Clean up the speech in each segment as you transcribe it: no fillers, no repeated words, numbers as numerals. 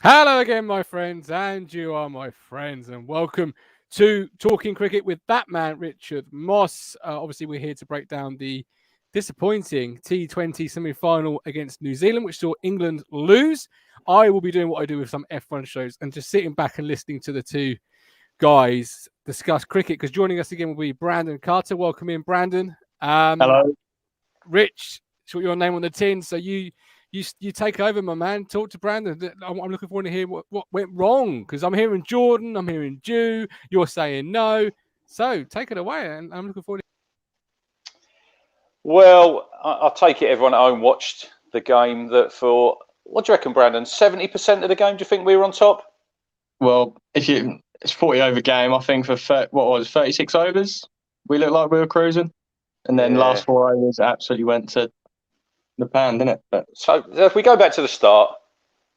Hello again, my friends, and you are my friends, and welcome to Talking Cricket with Batman Richard Moss. Obviously, we're here to break down the disappointing T20 semi-final against New Zealand, which saw England lose. I will be doing what I do with some F1 shows and just sitting back and listening to the two guys discuss cricket. Because joining us again will be Brandon Carter. Welcome in, Brandon. Hello. Rich, put your name on the tin, so you take over, my man. Talk to Brandon. I'm looking forward to hear what went wrong, because I'm hearing Jordan, I'm hearing Jew, you're saying no. So take it away, and I'm looking forward to. Well, I take it everyone at home watched the game. That for what do you reckon, Brandon? 70% of the game, do you think we were on top? Well, it's 40 over game, I think for 36 overs, we looked like we were cruising, and then last 4 overs absolutely went to the pan, didn't it? But so if we go back to the start,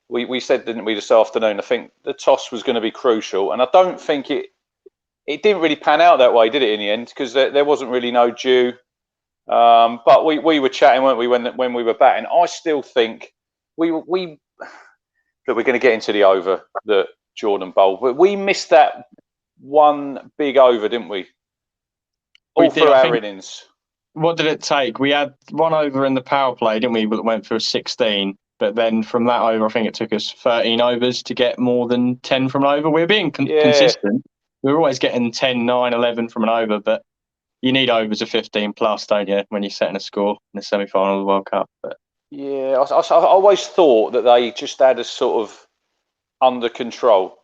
we said, didn't we, this afternoon? I think the toss was going to be crucial, and I don't think it didn't really pan out that way, did it? In the end, because there wasn't really no due. But we were chatting, weren't we, when we were batting? I still think that we're going to get into the over that Jordan bowled, but we missed that one big over, didn't we? All through our innings. What did it take? We had one over in the power play, didn't we? That went for 16. But then from that over, I think it took us 13 overs to get more than 10 from an over. We were being consistent. We were always getting 10, 9, 11 from an over, but you need overs of 15 plus, don't you, when you're setting a score in the semi-final of the World Cup? But yeah, I always thought that they just had us sort of under control,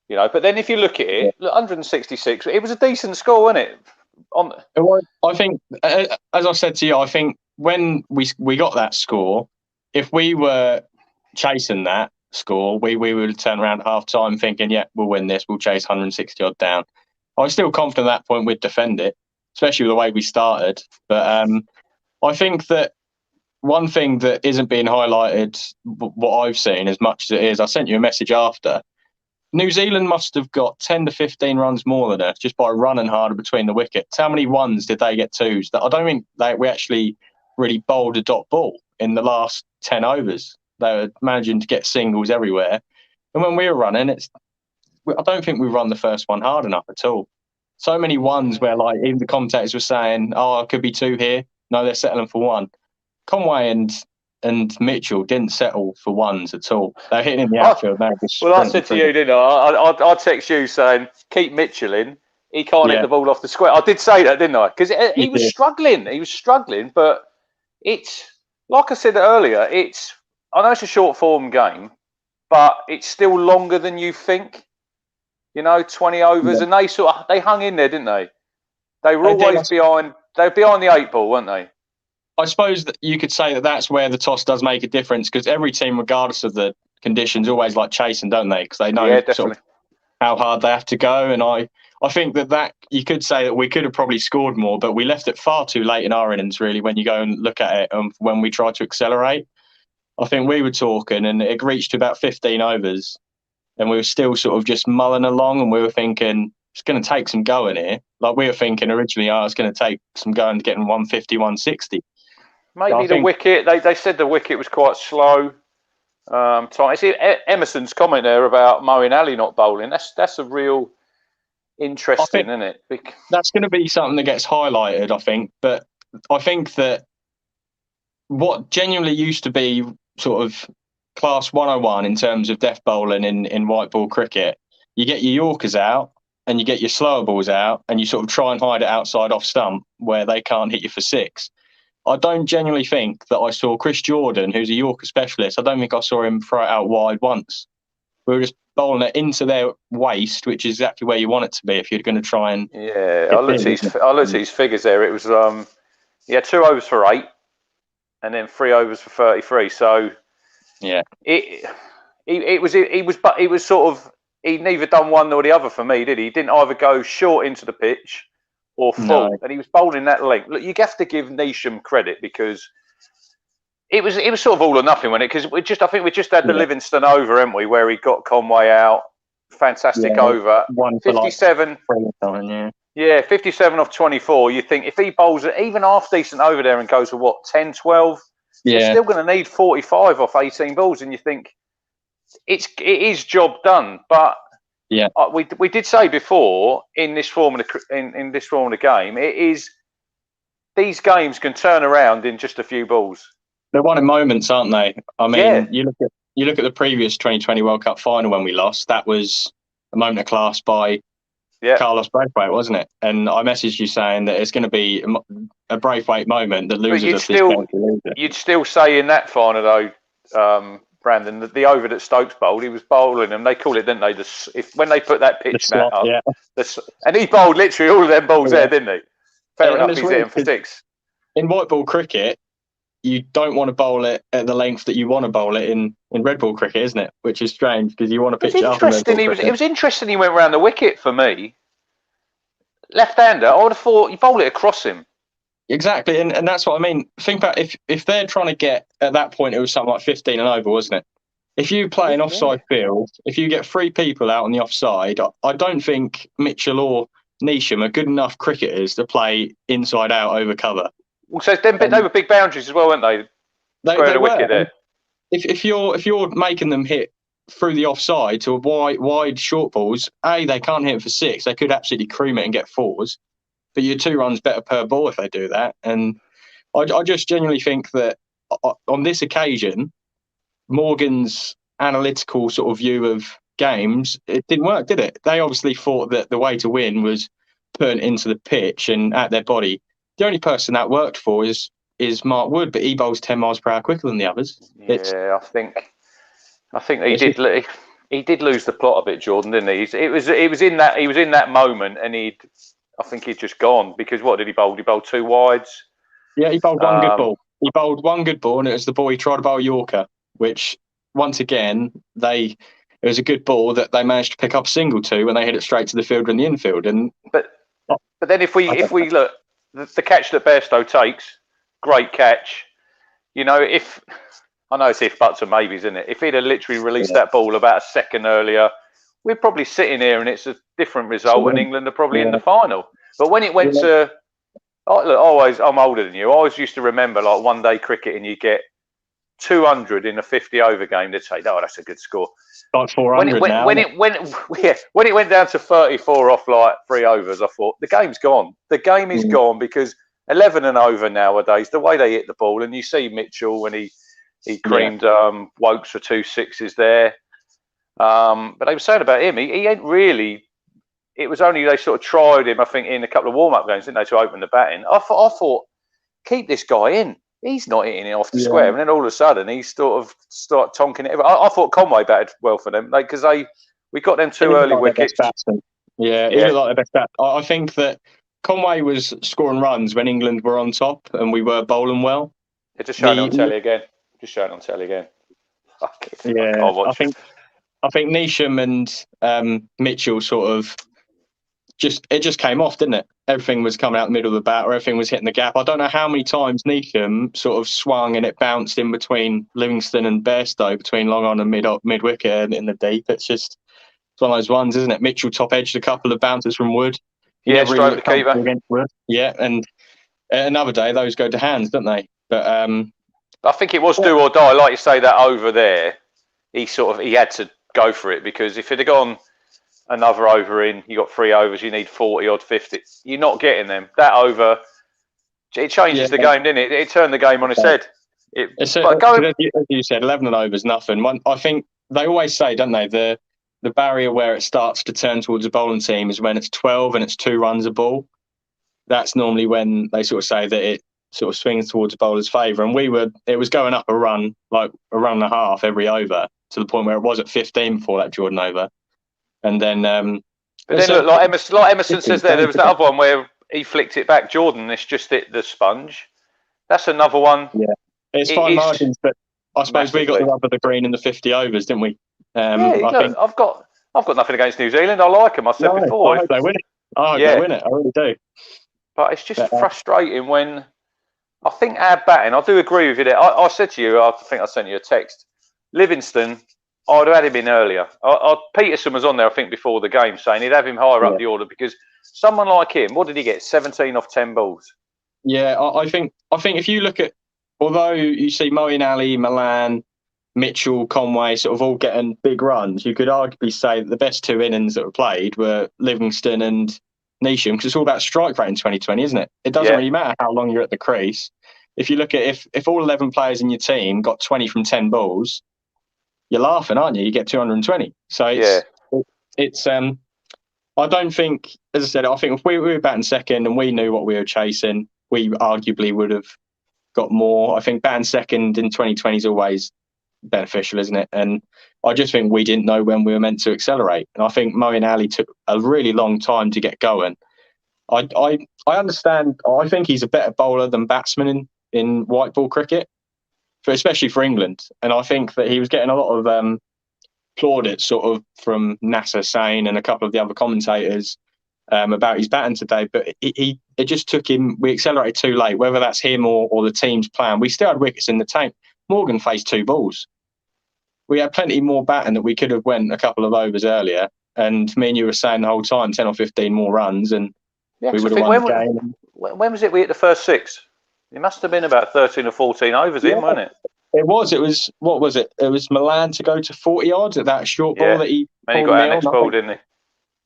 you know. But then if you look at it, 166, it was a decent score, wasn't it? I think, as I said to you, I think when we got that score, if we were chasing that score, we would turn around at half time thinking, yeah, we'll win this, we'll chase 160 odd down. I was still confident at that point we'd defend it, especially with the way we started. But I think that one thing that isn't being highlighted, what I've seen as much as it is, I sent you a message after, New Zealand must have got 10 to 15 runs more than us just by running harder between the wickets. How many ones did they get twos? I don't think we actually really bowled a dot ball in the last 10 overs. They were managing to get singles everywhere. And when we were running, I don't think we run the first one hard enough at all. So many ones where, like, even the commentators were saying, oh, it could be two here. No, they're settling for one. Conway and Mitchell didn't settle for ones at all. They're hitting in the outfield. Well, I said to you, didn't I text you saying, keep Mitchell in. He can't hit the ball off the square. I did say that, didn't I? Because he was struggling. He was struggling, but it's, like I said earlier, I know it's a short form game, but it's still longer than you think. You know, 20 overs, and they hung in there, didn't they? They were always behind. They were behind the 8 ball, weren't they? I suppose that you could say that that's where the toss does make a difference, because every team, regardless of the conditions, always like chasing, don't they? Because they know sort of how hard they have to go. And I think that you could say that we could have probably scored more, but we left it far too late in our innings, really, when you go and look at it. When we tried to accelerate, I think we were talking, and it reached to about 15 overs, and we were still sort of just mulling along, and we were thinking, it's going to take some going here. Like we were thinking originally, it's going to take some going to getting 150, 160. Maybe the wicket, they said the wicket was quite slow. I see Emerson's comment there about Moeen Ali not bowling. That's a real interesting, isn't it? That's going to be something that gets highlighted, I think. But I think that what genuinely used to be sort of class 101 in terms of death bowling in white ball cricket, you get your Yorkers out and you get your slower balls out, and you sort of try and hide it outside off stump where they can't hit you for 6. I don't genuinely think that I saw Chris Jordan, who's a Yorker specialist, I don't think I saw him throw it out wide once. We were just bowling it into their waist, which is exactly where you want it to be if you're going to try and... Yeah, I looked at his figures there. It was, he had 2 overs for 8 and then 3 overs for 33. So, yeah, he was sort of, he'd neither done one nor the other for me, did he? He didn't either go short into the pitch or full, and he was bowling that length. Look, you have to give Neesham credit, because it was sort of all or nothing, wasn't it? Because I think we just had the Livingston over, haven't we, where he got Conway out, fantastic over, 57. 57 off 24. You think if he bowls even half decent over there and goes for 10, 12, you're still going to need 45 off 18 balls, and you think it is job done. But yeah, we did say before in this form of the game, it is these games can turn around in just a few balls. they're won in moments, aren't they? I mean, Yeah. you look at the previous 2020 World Cup final when we lost. That was a moment of class by Carlos Braithwaite, wasn't it? And I messaged you saying that it's going to be a Braithwaite moment that loses us this game. You'd still say in that final though, Brandon, that the over that Stokes bowled, he was bowling them. They call it, didn't they? When they put that pitch mat up, and he bowled literally all of them balls there, didn't he? Fair enough, he's hitting for six. In white ball cricket, you don't want to bowl it at the length that you want to bowl it in red ball cricket, isn't it? Which is strange because you want to pitch it up. It was interesting. He went round the wicket for me. Left-hander, I would have thought you bowl it across him. Exactly, and that's what I mean. Think about if they're trying to get, at that point, it was something like 15 and over, wasn't it? If you play an offside field, if you get 3 people out on the offside, I don't think Mitchell or Neesham are good enough cricketers to play inside out over cover. Well, so they were big boundaries as well, weren't they? They the wicket there. If you're making them hit through the offside to a wide short balls, they can't hit it for 6. They could absolutely cream it and get 4s. But you're 2 runs better per ball if they do that. And I just genuinely think that on this occasion, Morgan's analytical sort of view of games, it didn't work, did it? They obviously thought that the way to win was putting into the pitch and at their body. The only person that worked for is Mark Wood, but he bowls 10 miles per hour quicker than the others. Yeah, I think he did lose the plot a bit, Jordan, didn't he? He was in that moment, and I think he'd just gone because what did he bowl? He bowled 2 wides. Yeah, he bowled one good ball. He bowled one good ball, and it was the ball he tried to bowl Yorker, which once again it was a good ball that they managed to pick up a single to when they hit it straight to the fielder in the infield. And but then if we look, the catch that Bairstow takes, great catch. You know, I know it's if buts and maybes, isn't it? If he'd have literally released that ball about a second earlier, we're probably sitting here and it's a different result, and England are probably in the final. But when it went to, I'm older than you. I always used to remember like one day cricket, and you get 200 in a 50-over game. They'd say, "Oh, that's a good score." Like 400 now. When it went down to 34 off like 3 overs, I thought the game's gone. The game is gone because 11 and over nowadays, the way they hit the ball, and you see Mitchell when he creamed Wokes for 2 6s there. But they were saying about him, he ain't really. It was only they sort of tried him, I think, in a couple of warm-up games, didn't they, to open the batting. I thought, keep this guy in. He's not hitting it off the square, and then all of a sudden he sort of start tonking it. I thought Conway batted well for them because we got them 2 early wickets. Yeah, he looked like the best bat. I think that Conway was scoring runs when England were on top and we were bowling well. Just showing on telly again. Yeah, I think Neesham and Mitchell sort of just came off, didn't it? Everything was coming out the middle of the bat, or everything was hitting the gap. I don't know how many times Neesham sort of swung and it bounced in between Livingston and Bairstow, between long on and mid wicket in the deep. It's one of those ones, isn't it? Mitchell top edged a couple of bounces from Wood. Stroke the keeper against Wood. Yeah, and another day those go to hands, don't they? But I think it was do or die. Like you say, that over there, he had to go for it, because if it had gone another over in, you got 3 overs, you need 40 odd 50. You're not getting them. That over, it changes the game, didn't it? It turned the game on its head. As you said, 11 and over is nothing. I think they always say, don't they, the barrier where it starts to turn towards a bowling team is when it's 12 and it's 2 runs a ball. That's normally when they sort of say that it sort of swings towards a bowler's favour. And it was going up a run, like a run and a half every over, to the point where it was at 15 before that Jordan over. And then, but then look, like Emerson says there was that other one where he flicked it back. Jordan, it's just hit the sponge. That's another one. Yeah, it's fine margins, but I suppose we got the rub of the green in the 50 overs, didn't we? I've got nothing against New Zealand. I like them. I said before. I hope they win it. They win it. I really do. But it's just frustrating when I think our batting. I do agree with you there. I said to you, I think I sent you a text. Livingston, I'd have had him in earlier. Peterson was on there, I think, before the game, saying he'd have him higher up the order, because someone like him, what did he get? 17 off 10 balls. Yeah, I think if you look at, although you see Moeen Ali, Milan, Mitchell, Conway sort of all getting big runs, you could arguably say that the best 2 innings that were played were Livingston and Neesham, because it's all about strike rate in 2020, isn't it? It doesn't really matter how long you're at the crease. If you look at if all 11 players in your team got 20 from 10 balls, you're laughing, aren't you? You get 220. So it's I don't think, as I said, I think if we were batting second and we knew what we were chasing, we arguably would have got more. I think batting second in 2020 is always beneficial, isn't it? And I just think we didn't know when we were meant to accelerate. And I think Moeen Ali took a really long time to get going. I understand. I think he's a better bowler than batsman in white ball cricket, especially for England. And I think that he was getting a lot of plaudits sort of from Nasser Sain and a couple of the other commentators about his batting today. But it just took him, we accelerated too late, whether that's him or the team's plan. We still had wickets in the tank. Morgan faced 2 balls. We had plenty more batting that we could have went a couple of overs earlier. And me and you were saying the whole time, 10 or 15 more runs, and we would have won the game. When was it we hit the first 6? It must have been about 13 or 14 overs in, wasn't it? It was, what was it? It was Milan to go to 40 odds at that short ball that he and he got our next ball, didn't he?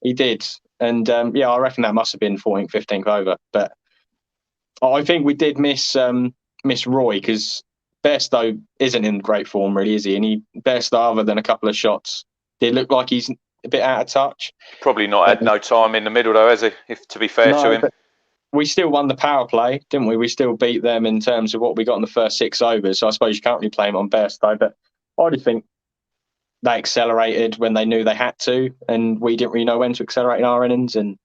He did. And I reckon that must have been 14th, 15th over. But I think we did miss Roy, because Bairstow isn't in great form, really, is he? And Bairstow, other than a couple of shots, did look like he's a bit out of touch. Probably not had no time in the middle, though, has he? To be fair to him. We still won the power play, didn't we? We still beat them in terms of what we got in the first 6 overs. So I suppose you can't really blame on Bairstow. But I do think they accelerated when they knew they had to, and we didn't really know when to accelerate in our innings. And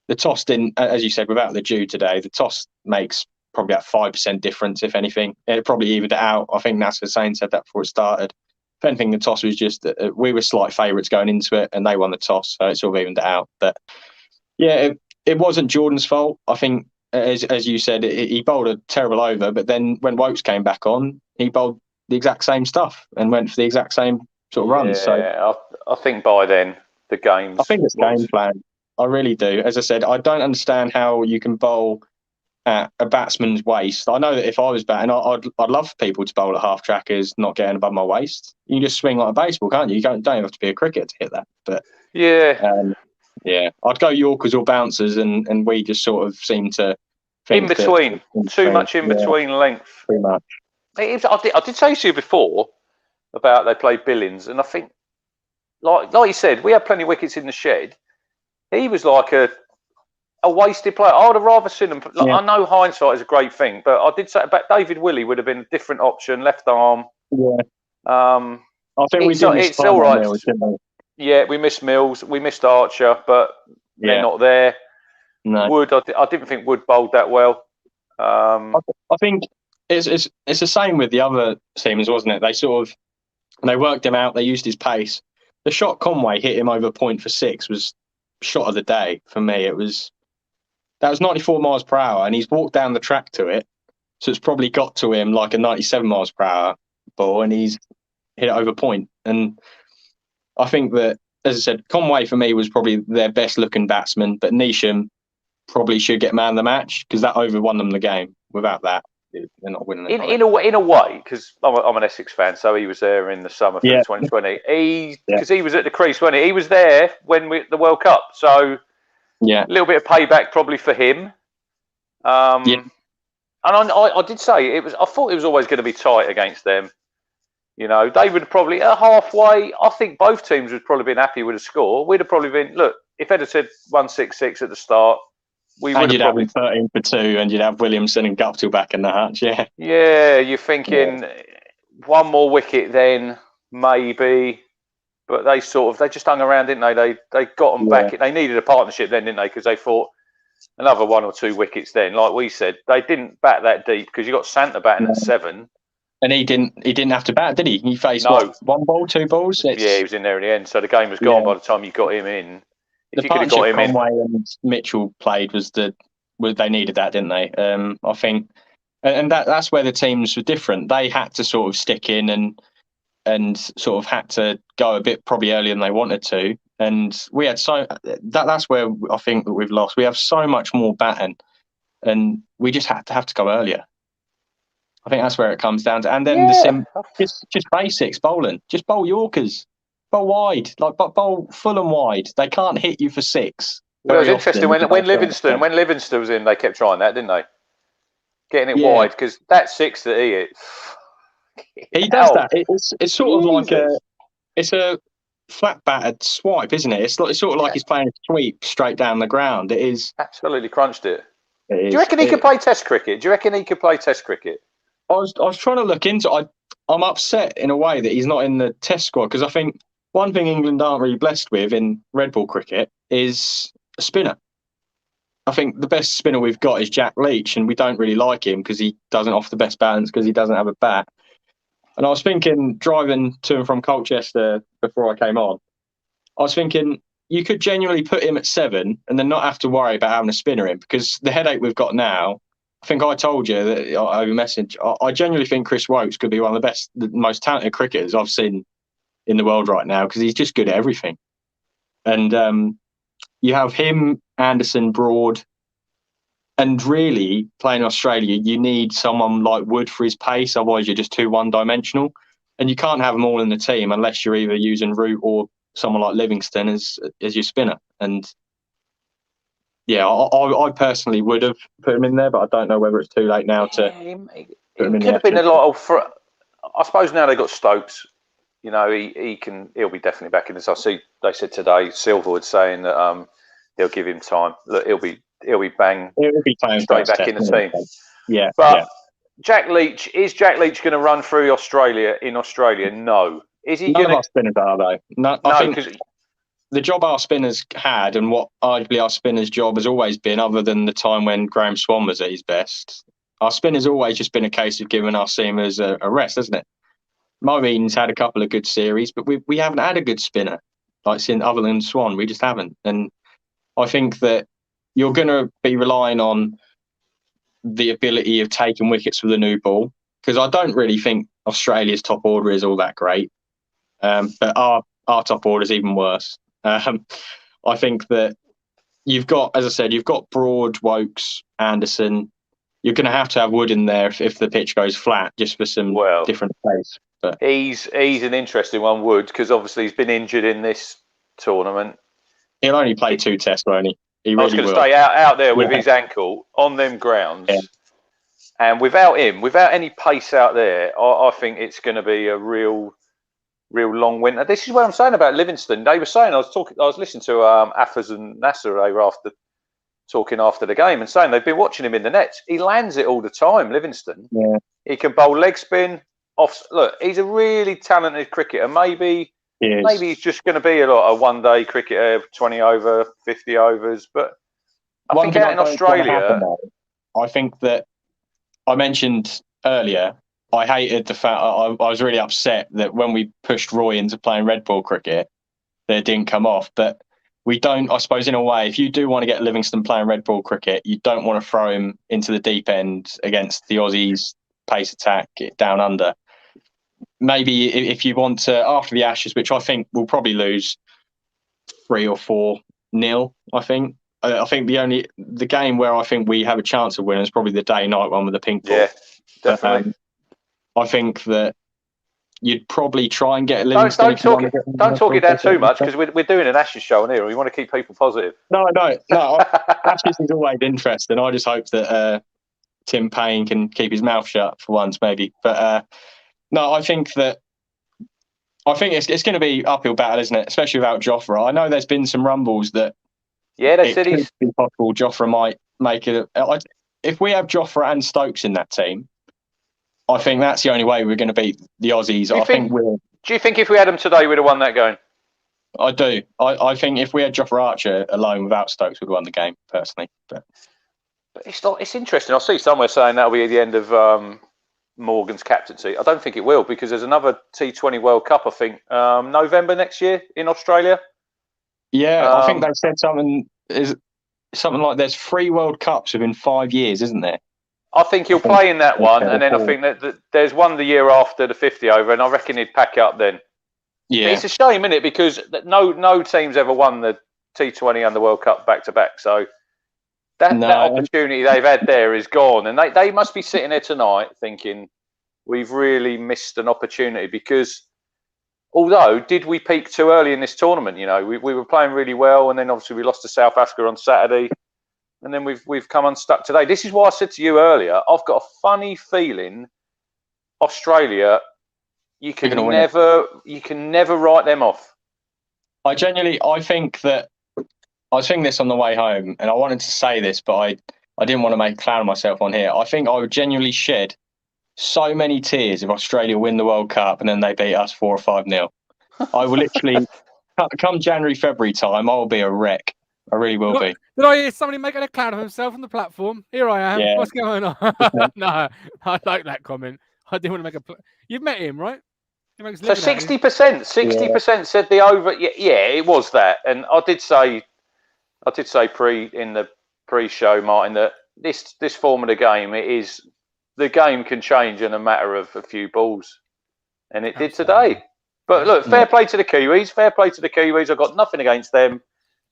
the toss didn't, as you said, without the dew today, the toss makes probably about 5% difference, if anything. It probably evened it out. I think Nasser Sain said that before it started. If anything, the toss was just, we were slight favourites going into it, and they won the toss, so it sort of evened it out. But yeah, it wasn't Jordan's fault. I think, as you said, he bowled a terrible over, but then when Wokes came back on, he bowled the exact same stuff and went for the exact same sort of runs. So I think by then the game's... I think it's game plan. I really do. As I said, I don't understand how you can bowl at a batsman's waist. I know that if I was batting, I'd love for people to bowl at half trackers, not getting above my waist. You can just swing like a baseball, can't you? You don't have to be a cricketer to hit that. But I'd go Yorkers or bouncers, and we just sort of seem to think in between, too much in between length. Pretty much. I did say to you before about they played Billings, and I think, like you said, we had plenty of wickets in the shed. He was like a wasted player. I would have rather seen him. I know hindsight is a great thing, but I did say about David Willey would have been a different option, left arm. Yeah. I think we did. It's all right. Yeah, we missed Mills, we missed Archer, but they're not there. No. Wood, I didn't think Wood bowled that well. I think it's the same with the other teams, wasn't it? They worked him out. They used his pace. The shot Conway hit him over point for 6 was shot of the day for me. That was 94 miles per hour, and he's walked down the track to it, so it's probably got to him like a 97 miles per hour ball, and he's hit it over point. And I think that, as I said, Conway for me was probably their best looking batsman, but Neesham probably should get man of the match, because that over won them the game. Without that, they're not winning it. In a way, because I'm an Essex fan, so he was there in the summer for 2020. Because he was at the crease, wasn't he? He was there when the World Cup, so a little bit of payback probably for him. And I did say I thought it was always going to be tight against them. You know, they would have probably halfway. I think both teams would probably been happy with a score. We'd have probably been, look, if they'd have said 166 at the start, we would have probably 13 for 2, and you'd have Williamson and Guptill back in the hutch. Yeah, you're thinking one more wicket then maybe, but they just hung around, didn't they? They got them back. They needed a partnership then, didn't they? Because they thought another 1 or 2 wickets then. Like we said, they didn't bat that deep because you got Santa batting at 7. And he didn't have to bat, did he? He faced 1 ball, 2 balls. Yeah, he was in there in the end. So the game was gone by the time you got him in. If the partnership Conway and Mitchell played they needed that, didn't they? I think, and that's where the teams were different. They had to sort of stick in and sort of had to go a bit probably earlier than they wanted to. And we had that's where I think that we've lost. We have so much more batting, and we just have to go earlier. I think that's where it comes down to. And then just basics bowling. Just bowl Yorkers. Bowl wide. Like bowl full and wide. They can't hit you for 6. Well, it was interesting when Livingstone was in, they kept trying that, didn't they? Getting it wide, because that 6 that he hit. He does that. It's sort of like it's a flat battered swipe, isn't it? It's sort of like he's playing a sweep straight down the ground. It is absolutely crunched it. Do you reckon he could play Test cricket? I was trying to look into it. I'm upset in a way that he's not in the Test squad, because I think one thing England aren't really blessed with in red ball cricket is a spinner. I think the best spinner we've got is Jack Leach, and we don't really like him because he doesn't offer the best balance because he doesn't have a bat. And I was thinking, driving to and from Colchester before I came on, I was thinking you could genuinely put him at 7 and then not have to worry about having a spinner in, because the headache we've got now, I think I told you that over message, I genuinely think Chris Wokes could be one of the most talented cricketers I've seen in the world right now, because he's just good at everything. And you have him, Anderson, Broad, and really playing Australia, you need someone like Wood for his pace, otherwise you're just too one-dimensional. And you can't have them all in the team unless you're either using Root or someone like Livingstone as your spinner. And yeah, I personally would have put him in there, but I don't know whether it's too late now to put him in. It could have been a lot of. I suppose now they've got Stokes. You know, he'll be definitely back in this. I see they said today, Silverwood saying that they'll give him time. Look, he'll be bang. He'll be playing straight back in the team. Yeah, but Jack Leach, is Jack Leach going to run through Australia in Australia? No. Is he going to? None of our spinners are though. No, I think the job our spinners had, and what arguably our spinners' job has always been, other than the time when Graham Swan was at his best, our spinners always just been a case of giving our seamers a rest, hasn't it? Moeen's had a couple of good series, but we haven't had a good spinner other than Swan. We just haven't. And I think that you're going to be relying on the ability of taking wickets with a new ball, because I don't really think Australia's top order is all that great. But our top order is even worse. I think that you've got, as I said, you've got Broad, Wokes, Anderson. You're going to have Wood in there if the pitch goes flat, just for some different pace. But he's an interesting one, Wood, because obviously he's been injured in this tournament. He'll only play 2 tests, won't he? I was going to stay out there with his ankle on them grounds. Yeah. And without him, without any pace out there, I think it's going to be a real long winter. This is what I'm saying about Livingstone. They were saying, I was listening to Afaz and Nasser. They were talking after the game and saying they've been watching him in the nets. He lands it all the time, Livingstone. Yeah. He can bowl leg spin off. Look, he's a really talented cricketer. Maybe he's just going to be a one-day cricketer, 20 over, 50 overs. But I think out in Australia, I think that I mentioned earlier, I hated the fact I was really upset that when we pushed Roy into playing red ball cricket, that it didn't come off. But we don't, I suppose, in a way, if you do want to get Livingstone playing red ball cricket, you don't want to throw him into the deep end against the Aussies pace attack down under. Maybe if you want to, after the Ashes, which I think we'll probably lose 3 or 4-0, I think. I think the game where I think we have a chance of winning is probably the day-night one with the pink ball. Yeah, definitely. I think that you'd probably try and get Livingstone. Don't talk it down too much, because we're doing an Ashes show on here and we want to keep people positive. No. Ashes is always interesting. I just hope that Tim Payne can keep his mouth shut for once, maybe. But no, I think it's going to be uphill battle, isn't it? Especially without Jofra. I know there's been some rumbles that they said it's possible Jofra might make it. If we have Jofra and Stokes in that team, I think that's the only way we're going to beat the Aussies. Do you think if we had them today, we'd have won that game? I do. I think if we had Jofra Archer alone without Stokes, we'd have won the game, personally. But it's interesting. I see somewhere saying that'll be the end of Morgan's captaincy. I don't think it will, because there's another T20 World Cup, I think, November next year in Australia. Yeah, I think they said something like there's 3 World Cups within 5 years, isn't there? I think he'll play in that one, and then I think that there's one the year after the 50 over, and I reckon he'd pack up then. Yeah, it's a shame, isn't it? Because no team's ever won the T20 and the World Cup back to back. So That opportunity they've had there is gone, and they must be sitting there tonight thinking we've really missed an opportunity. Because although did we peak too early in this tournament? You know, we were playing really well, and then obviously we lost to South Africa on Saturday, and then we've come unstuck today. This is why I said to you earlier, I've got a funny feeling Australia, you can never write them off. I think that I was thinking this on the way home, and I wanted to say this, but I didn't want to make a clown of myself on here. I think I would genuinely shed so many tears if Australia win the World Cup and then they beat us 4 or 5-0. I will literally, come January, February time, I will be a wreck. I really will be. Did I hear somebody making a clown of himself on the platform? Here I am. Yeah. What's going on? No, I like that comment. I didn't want to make a. You've met him, right? So 60% said the over. Yeah, it was that, and I did say in the pre-show, Martin, that this form of the game, the game can change in a matter of a few balls, and it did today. But look, fair play to the Kiwis. Fair play to the Kiwis. I've got nothing against them.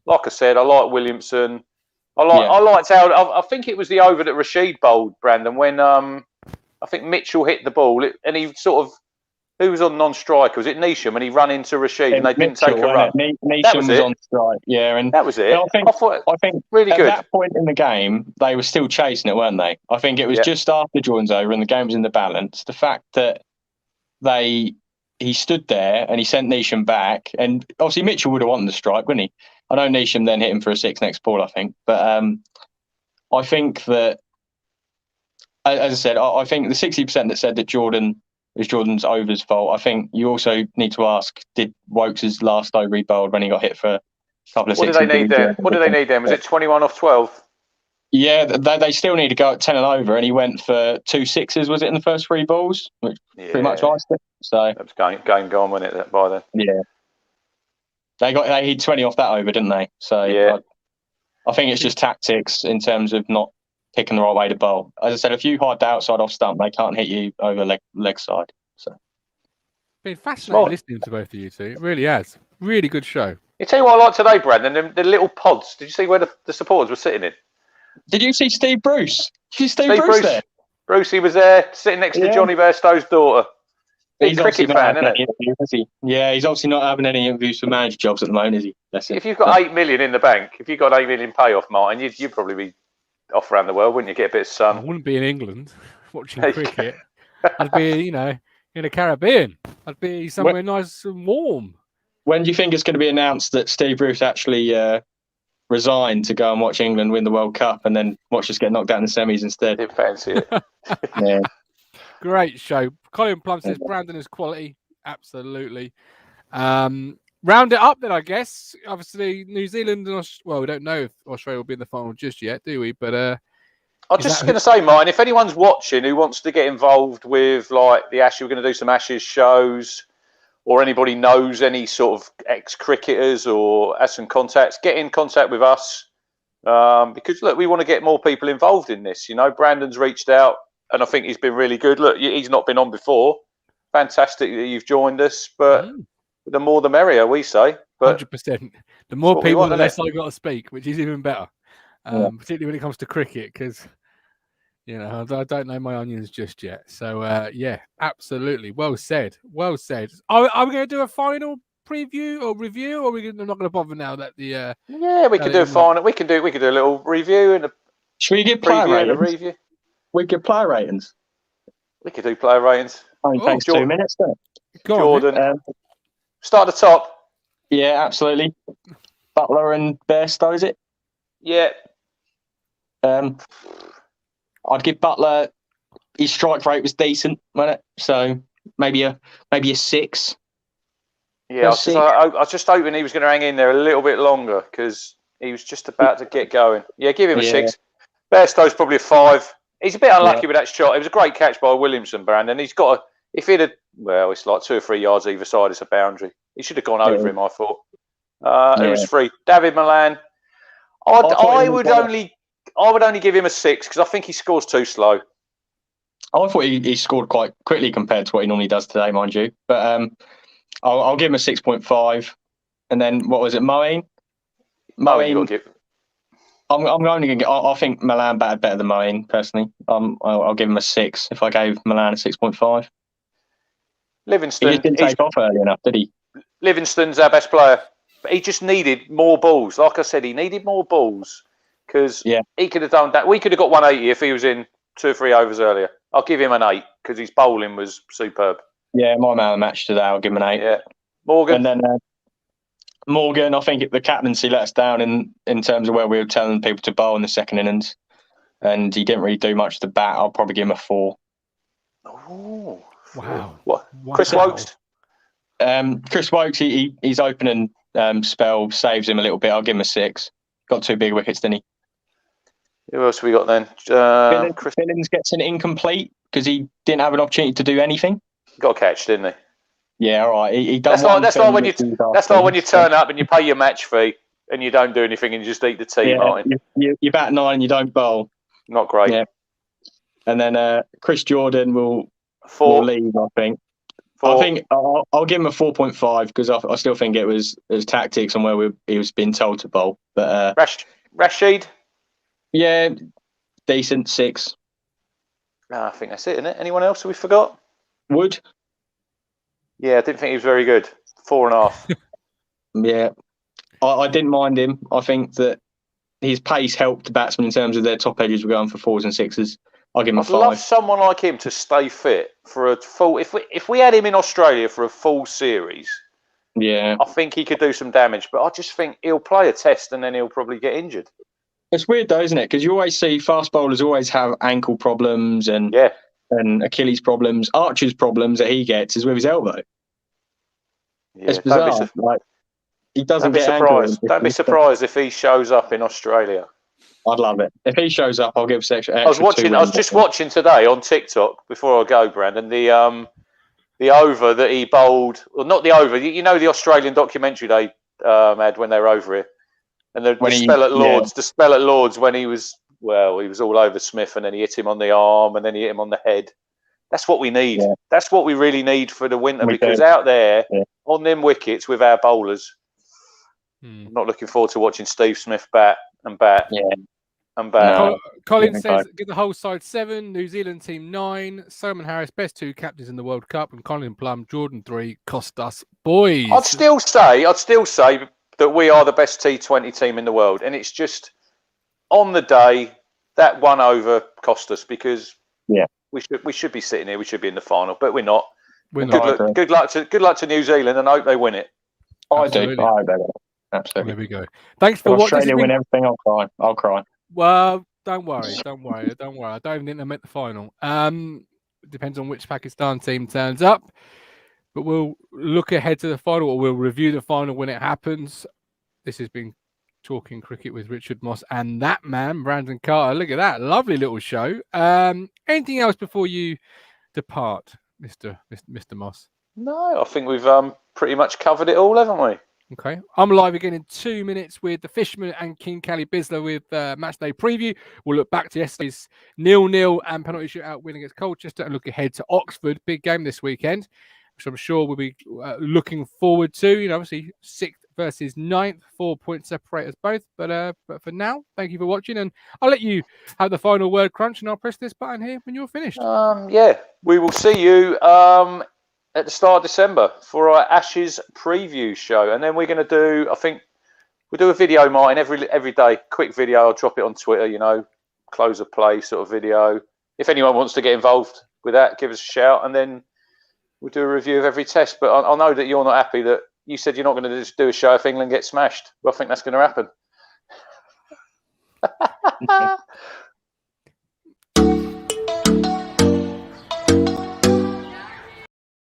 Like I said, I like Williamson. I liked how I think it was the over that Rashid bowled, Brandon, when I think Mitchell hit the ball and he sort of. Who was on non-striker? Was it Neesham? And he ran into Rashid and they didn't take a run. Neesham was on strike, yeah. And that was it. I think really good. At that point in the game, they were still chasing it, weren't they? I think it was just after Jordan's over and the game was in the balance. The fact that he stood there and he sent Neesham back, and obviously Mitchell would have wanted the strike, wouldn't he? I know Neesham then hit him for a 6 next ball, I think. But I think that, as I said, I think the 60% that said that Jordan's over's fault. I think you also need to ask, did Wokes' last over he bowled when he got hit for a couple of sixes? What do they need then? Was it 21 off 12? Yeah, they still need to go at 10 and over, and he went for 2 6s, was it, in the first 3 balls? Which pretty much iced it. So that was game gone, wasn't it, by then? Yeah. They hit 20 off that over, didn't they? So yeah. I think it's just tactics in terms of not picking the right way to bowl. As I said, if you hide the outside off stump, they can't hit you over leg side. So been fascinating listening to both of you two. It really has. Really good show. You tell you what I like today, Brandon, the little pods. Did you see where the supporters were sitting in? Did you see Steve Bruce? Did you see Steve Bruce there? Bruce, he was there sitting next to Johnny Bairstow's daughter. He's a cricket fan, isn't he? Yeah, he's obviously not having any interviews for manager jobs at the moment, is he? If you've got 8 million in the bank, if you've got 8 million payoff, Martin, you'd probably be off around the world, wouldn't you? Get a bit of sun. I wouldn't be in England watching cricket. I'd be, in the Caribbean. I'd be somewhere nice and warm. When do you think it's going to be announced that Steve Bruce actually resigned to go and watch England win the World Cup and then watch us get knocked out in the semis instead? Didn't fancy it. Yeah. Great show. Colin Plum says Brandon is quality. Absolutely. Round it up then, I guess. Obviously, New Zealand and we don't know if Australia will be in the final just yet, do we? But I was just going to say, Martin, if anyone's watching who wants to get involved with like the Ashes, we're going to do some Ashes shows, or anybody knows any sort of ex-cricketers or has some contacts, get in contact with us. Because look, we want to get more people involved in this. Brandon's reached out, and I think he's been really good. Look, he's not been on before. Fantastic that you've joined us, but. The more the merrier, we say. 100%. The more people, the less I got to speak, which is even better. Particularly when it comes to cricket, because I don't know my onions just yet. So absolutely, well said. Well said. Are we going to do a final preview or review, or we're not going to bother now that the? We could do a final. We can do a little review and a. Should we give player ratings? Review? We give player ratings. We could do player ratings. Only takes 2 minutes. Jordan. Start at the top. Yeah, absolutely. Butler and Bairstow, is it? Yeah. I'd give Butler. His strike rate was decent, wasn't it? So maybe a 6. Yeah, I was just hoping he was going to hang in there a little bit longer because he was just about to get going. Yeah, give him a 6. Bairstow's probably a 5. He's a bit unlucky with that shot. It was a great catch by Williamson, Brandon. He's got if he'd have, it's like 2 or 3 yards either side. It's a boundary. He should have gone over him, I thought. It was 3. David Milan. I would only give him a 6 because I think he scores too slow. I thought he scored quite quickly compared to what he normally does today, mind you. But I'll give him a 6.5. And then what was it, Moeen? I'm only going to I think Milan batted better than mine, personally. I'll give him a 6 if I gave Milan a 6.5. Livingston. He just didn't take off early enough, did he? Livingston's our best player. But he just needed more balls. Like I said, he needed more balls because he could have done that. We could have got 180 if he was in 2 or 3 overs earlier. I'll give him an 8 because his bowling was superb. Yeah, my man of the match today. I'll give him an 8. Yeah. Morgan. And then Morgan, I think the captaincy let us down in terms of where we were telling people to bowl in the second innings. And he didn't really do much to bat. I'll probably give him a 4. Oh. Wow. What? Wow. Chris Wokes? Chris Wokes, he's opening spell saves him a little bit. I'll give him a 6. Got 2 big wickets, didn't he? Who else have we got then? Chris Billings gets an incomplete because he didn't have an opportunity to do anything. Got a catch, didn't he? Yeah, all right. He done that's like when you turn up and you pay your match fee and you don't do anything and you just eat the tea, Martin. You bat 9 and you don't bowl. Not great. Yeah. And then Chris Jordan will leave, I think. 4. I think I'll give him a 4.5 because I still think it was tactics and where he was being told to bowl. But Rashid? Yeah, decent 6. I think that's it, isn't it? Anyone else we forgot? Wood? Yeah, I didn't think he was very good. 4.5. Yeah. I didn't mind him. I think that his pace helped the batsmen in terms of their top edges were going for 4s and 6s. I'll give him a 5. I'd love someone like him to stay fit for a full... If we had him in Australia for a full series, I think he could do some damage. But I just think he'll play a test and then he'll probably get injured. It's weird though, isn't it? Because you always see fast bowlers always have ankle problems and Achilles problems. Archer's problems that he gets is with his elbow. Yeah, it's bizarre. He doesn't get surprised. Don't be surprised if he shows up in Australia. I'd love it. If he shows up, I'll give extra. I was just watching today on TikTok before I go, Brandon. The over that he bowled, well, not the over. You know the Australian documentary they had when they were over here, and the spell at Lords. The spell at Lords when he was all over Smith, and then he hit him on the arm, and then he hit him on the head. That's what we need. Yeah. That's what we really need for the winter because out there on them wickets with our bowlers. I'm not looking forward to watching Steve Smith bat. Yeah. And bat. No. Colin says, give the whole side 7, New Zealand team 9, Simon Harris, best 2 captains in the World Cup, and Colin Plum, Jordan 3, cost us boys. I'd still say that we are the best T20 team in the world. And it's just on the day that 1 over cost us because we should be sitting here, we should be in the final, but we're not. Good luck to New Zealand and I hope they win it. I do. Absolutely. There we go. Thanks for watching. Australia win everything, I'll cry. Well, don't worry. I don't even think they'll make the final. Depends on which Pakistan team turns up. But we'll look ahead to the final, or we'll review the final when it happens. This has been Talking Cricket with Richard Moss and that man, Brandon Carter. Look at that. Lovely little show. Anything else before you depart, Mr. Moss? No, I think we've pretty much covered it all, haven't we? Okay. I'm live again in 2 minutes with the Fisherman and King Cali Bisler with matchday preview. We'll look back to yesterday's 0-0 and penalty shootout win against Colchester and look ahead to Oxford. Big game this weekend, which I'm sure we'll be looking forward to. Obviously 6th versus 9th, 4 points separate us both. But for now, thank you for watching, and I'll let you have the final word, Crunch, and I'll press this button here when you're finished. We will see you at the start of December for our Ashes preview show, and then we're going to do. I think we'll do a video, Martin, every day. Quick video. I'll drop it on Twitter. Close of play sort of video. If anyone wants to get involved with that, give us a shout, and then we'll do a review of every test. But I know that you're not happy that you said you're not going to just do a show if England gets smashed. Well, I think that's going to happen.